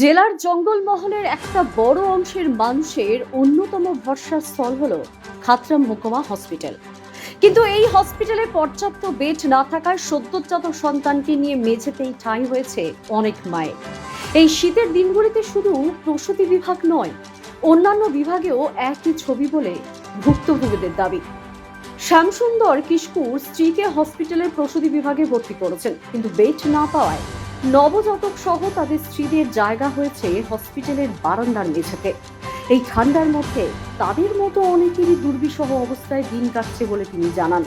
জেলার জঙ্গলমহলের একটা বড় অংশের মানুষের অন্যতম ভরসার স্থল হলো খাতড়া মহকুমা হসপিটাল। কিন্তু এই হসপিটালে পর্যাপ্ত বেড না থাকায় সদ্যোজাত সন্তানকে নিয়ে মেঝেতেই ঠাঁই হয়েছে অনেক মায়ের। এই শীতের দিনগুলিতে শুধু প্রসূতি বিভাগ নয়, অন্যান্য বিভাগেও একই ছবি বলে ভুক্তভোগীদের দাবি। শ্যামসুন্দর কিস্কুর স্ত্রীকে হসপিটালের প্রসূতি বিভাগে ভর্তি করেছেন, কিন্তু বেড না পাওয়ায় নবজাতক সহ তাদের স্ত্রীদের জায়গা হয়েছে হসপিটালের বারান্দার মেঝেতে। এই ঠান্ডার মধ্যে তাদের মতো অনেকেরই দুর্বিষহ অবস্থায় দিন কাটছে বলে তিনি জানান।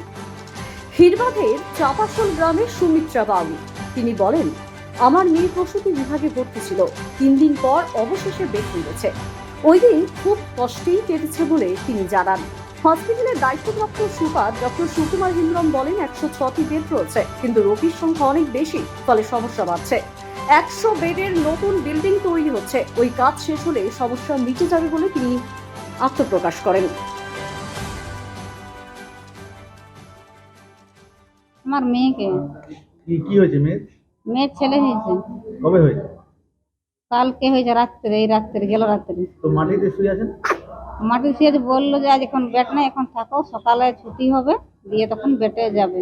হিরবাধের চাপাসল গ্রামের সুমিত্রা বাবু তিনি বলেন, আমার মেয়ে প্রসূতি বিভাগে ভর্তি ছিল, 3 দিন পর অবশেষে বেড মিলেছে। ওই দিন খুব কষ্টেই কেটেছে বলে তিনি জানান। হসপিটালের দায়িত্বপ্রাপ্ত সুপার ডক্টর সুকুমার হিন্দ্রম বলেন, 106টি বেড রয়েছে, কিন্তু রোগীর সংখ্যা অনেক বেশি, ফলে সমস্যা বাড়ছে। 100 বেডের নতুন বিল্ডিং তৈরি হচ্ছে, ওই কাজ শেষ হলে সমস্যা মিটে যাবে বলে তিনি আত্মপ্রকাশ করেন। আমার মেয়েকে কি হয়েছে মেয়ের ছেলে হয়েছে, কবে হয়েছে? কালকে হয়েছে রাত্রে, এই রাত্রে গেল রাত্রে। তো মাটিতে শুয়ে আছেন? মাটির সিয়ে বললো যে আজ এখন বেড নেই, এখন থাকো, সকালে ছুটি হবে, দিয়ে তখন বেটে যাবে।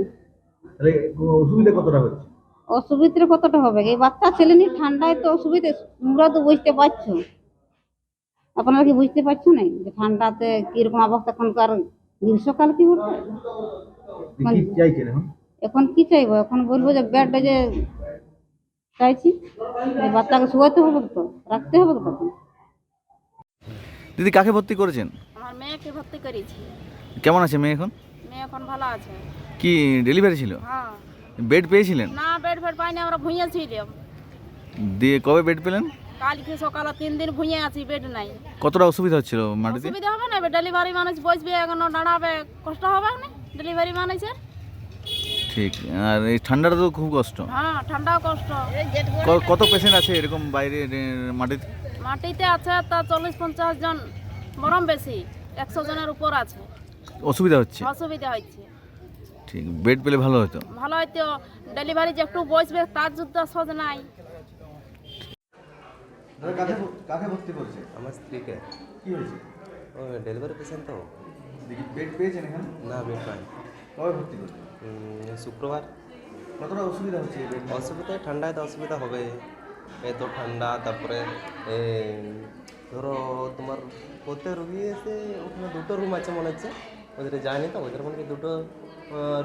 তাহলে অসুবিধা কতটা হচ্ছে? অসুবিধা কতটা হবে, এই বাচ্চা ছেলে নিয়ে ঠান্ডায় তো অসুবিধা, তোমরা তো বুঝতে পারছো, আপনারা কি বুঝতে পারছো না যে ঠান্ডাতে কিরকম অবস্থা, এখনকার গ্রীষ্মকাল কি বলবো। কি চাইছেন এখন? এখন কি চাইবো, এখন বলবো যে বেডটা যে চাইছি, এই বাচ্চাকে শুয়াতে হবে তো, রাখতে হবে তো তখন। দিদি, কাকে ভর্তি করেছেন? আমার মেয়েকে ভর্তি করেছি। কেমন আছে মেয়ে এখন? মেয়ে এখন ভালো আছে। কি ডেলিভারি ছিল? হ্যাঁ। বেড পেয়েছিলেন? না, বেড ফেড পাইনি, আমরা ভুঁইয়েছিলাম। দিয়ে কবে বেড পেলেন? কালকে সকালে 3 দিন ভুঁইয়ে আছি, বেড নাই। কতটা অসুবিধা হচ্ছিল মাটিতে? অসুবিধা হবে না, ডেলিভারি মানুষ বসবে, এখন দাঁড়াবে, কষ্ট হবে না ডেলিভারি মানুষের। ঠিক। আর এই ঠান্ডাটা তো খুব কষ্ট। হ্যাঁ, ঠান্ডাও কষ্ট। কত পেশেন্ট আছে এরকম বাইরে মাটিতে? মাটিতে আছে তা 40-50 জন, বরং বেশি, 100 জনের উপর আছে। অসুবিধা হচ্ছে? অসুবিধা হচ্ছে। ঠিক, বেড পেলে ভালো হতো। ভালো হয়তো, ডেলিভারি যে একটু বসবে তার যুদ্ধ সহজ নাই। কাকে ভর্তি করেছে? আমার স্ত্রীকে। কি হয়েছে? ও ডেলিভারি পেশেন্ট তো। বেড পেয়েছেন এখানে? না, বেড পাই। কবে ভর্তি করেছে? শুক্রবার। কতটা অসুবিধা হচ্ছে এই বেড? অসুবিধায় ঠান্ডায় তো অসুবিধা হবে, এত ঠান্ডা। তারপরে ধরো তোমার প্রত্যেক রুগী এসে ওখানে 2টো রুম আছে মনে হচ্ছে, ওদের যায়নি তো, ওদের মনে হয় 2টো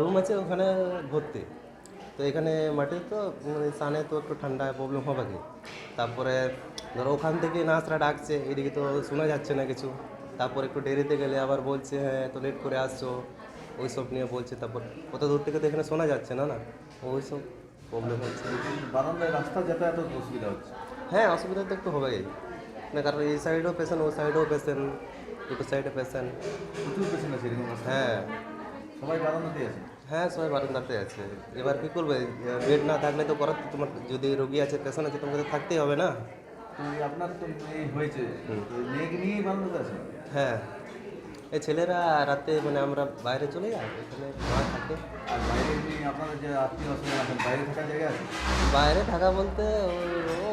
রুম আছে ওখানে ভর্তি। তো এখানে মাটিতে তো সানে তো একটু ঠান্ডায় প্রবলেম হবে কি। তারপরে ধরো ওখান থেকে নার্সরা ডাকছে, এদিকে তো শোনা যাচ্ছে না কিছু। তারপর একটু দেরিতে গেলে আবার বলছে হ্যাঁ তো লেট করে আসছো, ওই সব নিয়ে বলছে। তারপর কত দূর থেকে তো এখানে শোনা যাচ্ছে না, ওই সব প্রবলেম হচ্ছে। বারান্দায় রাস্তা যাতায়াত অসুবিধা হচ্ছে? হ্যাঁ, অসুবিধা তো একটু হবেই না, কারণ এই সাইডেও পেশেন্ট, ওই সাইডেও পেশেন্ট, দুটো সাইডে পেশেন্ট। প্রচুর পেশেন্ট আছে এরকম রাস্তায়? হ্যাঁ সবাই বারান্দাতেই আছে? হ্যাঁ, সবাই বারান্দাতে আছে। এবার কী করবে, বেড না থাকলে তো করার, তোমার যদি রোগী আছে, পেশেন্ট আছে, তোমাকে তো থাকতেই হবে না। তো আপনার তো মেয়ে হয়েছে, তো মেয়েকে নিয়েই বারান্দাতে আছে? হ্যাঁ, এই ছেলেরা রাতে মানে আমরা বাইরে চলে যাই, এখানে মা থাকে। আর বাইরে এমনি আপনাদের যে আত্মীয় স্বজন আছেন, বাইরে থাকার জায়গা আছে? বাইরে থাকা বলতে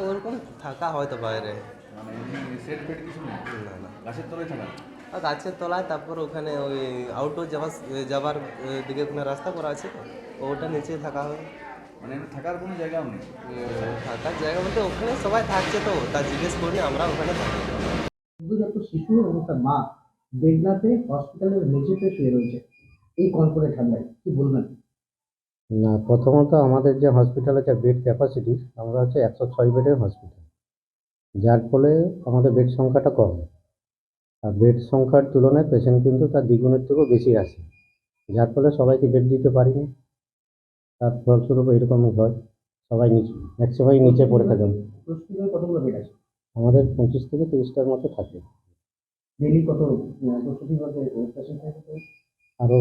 ওরকম থাকা হয়তো বাইরে, মানে এমনি সেট বেড কিছু নেই? না না। গাছের তলায় থাকা? আর গাছের তলায়, তারপর ওখানে ওই আউটডোর যাবার দিকে ওখানে রাস্তা করা আছে, তো ওটা নিচে থাকা হয়। মানে এমনি থাকার কোনো জায়গাও নেই? থাকার জায়গা বলতে ওখানে সবাই থাকছে, তো তা জিজ্ঞেস করি আমরা ওখানে থাকি। সদ্যোজাত শিশু এবং তার মা বেগনাতে হসপিটালের মেঝেতে শুয়ে রয়েছে এই কনকনে ঠান্ডায়, কি বলবেন? না, প্রথমত আমাদের যে হসপিটালের যে বেড ক্যাপাসিটি, আমরা হচ্ছে 106 বেডের হসপিটাল, যার ফলে আমাদের বেড সংখ্যাটা কম। আর বেড সংখ্যার তুলনায় পেশেন্ট কিন্তু তার দ্বিগুণের থেকেও বেশি আসে, যার ফলে সবাইকে বেড দিতে পারি না। তার ফলস্বরূপ এরকমই হয়, সবাই নিচে, ম্যাক্সিমাম নিচে পড়ে থাকেন। প্রস্তুতির কতগুলো বেড আছে? আমাদের 25 থেকে 30টার মতো থাকে। ডেলি কত প্রস্তুতি পেশেন্ট থাকে? আরও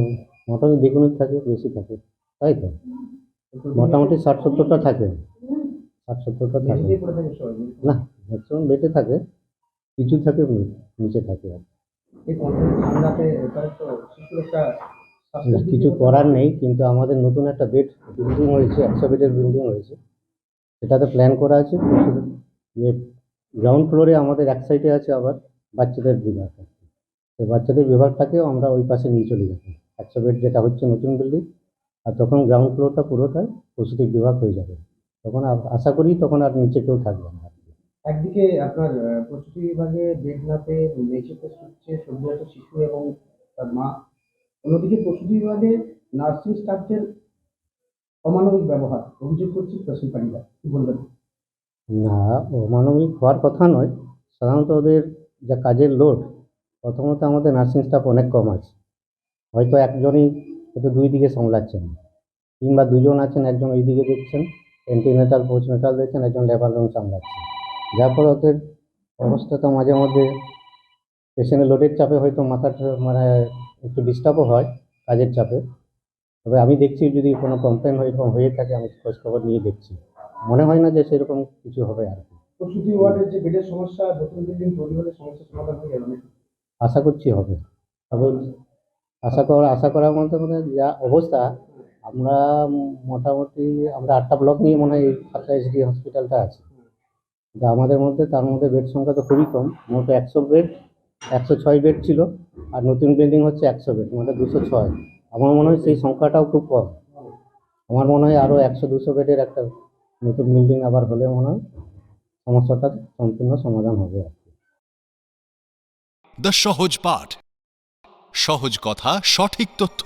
মোটামুটি দ্বিগুণের থাকে, বেশি থাকে, তাই তো মোটামুটি 60-70টা থাকে, 60-70টা থাকে। মেঝেতেই পড়ে থাকে সবাই? না, ম্যাক্সিমাম বেডে থাকে, কিছু থাকে নিচে থাকে। আর এই কনকনে ঠান্ডাতে এবারে তো শিশুর একটা না, কিছু করার নেই, কিন্তু আমাদের নতুন একটা বেড বিল্ডিং হয়েছে, 100 বেডের বিল্ডিং হয়েছে, সেটাতে প্ল্যান করা আছে যে গ্রাউন্ড ফ্লোরে আমাদের এক সাইডে আছে আবার বাচ্চাদের বিভাগ আছে। তো বাচ্চাদের বিভাগটাকেও আমরা ওই পাশে নিয়ে চলে যাবো। 100 বেড যেটা হচ্ছে নতুন বিল্ডিং, আর তখন গ্রাউন্ড ফ্লোরটা পুরোটাই প্রসূতি বিভাগ হয়ে যাবে। তখন আশা করি তখন আর নিচে কেউ থাকবে না। একদিকে আপনার প্রসূতি বিভাগে বেড না পেয়ে মেঝেতে শুচ্ছে সদ্যজাত শিশু এবং তার মা, অন্যদিকে প্রসূতি বিভাগে নার্সিং স্টাফদের অমানবিক ব্যবহার অভিযোগ করছে প্রসূতিকারীরা, কি বলবেন? না, অমানবিক হওয়ার কথা নয়। সাধারণত ওদের যা কাজের লোড, প্রথমত আমাদের নার্সিং স্টাফ অনেক কম আছে। হয়তো একজনই হয়তো দুই দিকে সামলাচ্ছেন, কিংবা দুজন আছেন, একজন ওই দিকে দেখছেন, অ্যান্টিনেটাল পোস্টনেটাল দেখছেন, একজন লেবার রুম সামলাচ্ছেন। যার ফলে ওদের অবস্থাটা মাঝে মধ্যে পেশেন্টের লোডের চাপে হয়তো মাথাটা মানে একটু ডিস্টার্বও হয় কাজের চাপে। তবে আমি দেখছি যদি কোনো কমপ্লেন হয়ে থাকে আমি খোঁজখবর নিয়ে দেখছি, মনে হয় না যে সেরকম কিছু হবে আর কি। প্রসূতি ওয়ার্ডের যে বেডের সমস্যা, নতুন বিল্ডিং তৈরি হলে সমস্যার সমাধান হয়ে যাবে নাকি? আশা করছি হবে। তবে আশা করার মধ্যে মানে যা অবস্থা, আমরা মোটামুটি আমরা 8টা ব্লক নিয়ে মনে হয় এই খাতড়া এসডি হসপিটালটা আছে। কিন্তু আমাদের মধ্যে তার মধ্যে বেড সংখ্যা তো খুবই কম। মোট 100 বেড, 106 বেড ছিল, আর নতুন বিল্ডিং হচ্ছে 100 বেড, মানে 206। আমার মনে হয় সেই সংখ্যাটাও খুব কম। আমার মনে হয় আরও 100-200 বেডের একটা নতুন বিল্ডিং আবার হলে মনে হয় সমস্যাটার সম্পূর্ণ সমাধান হবে আর কি। দ্য সহজ পাঠ, সহজ কথা, সঠিক তথ্য।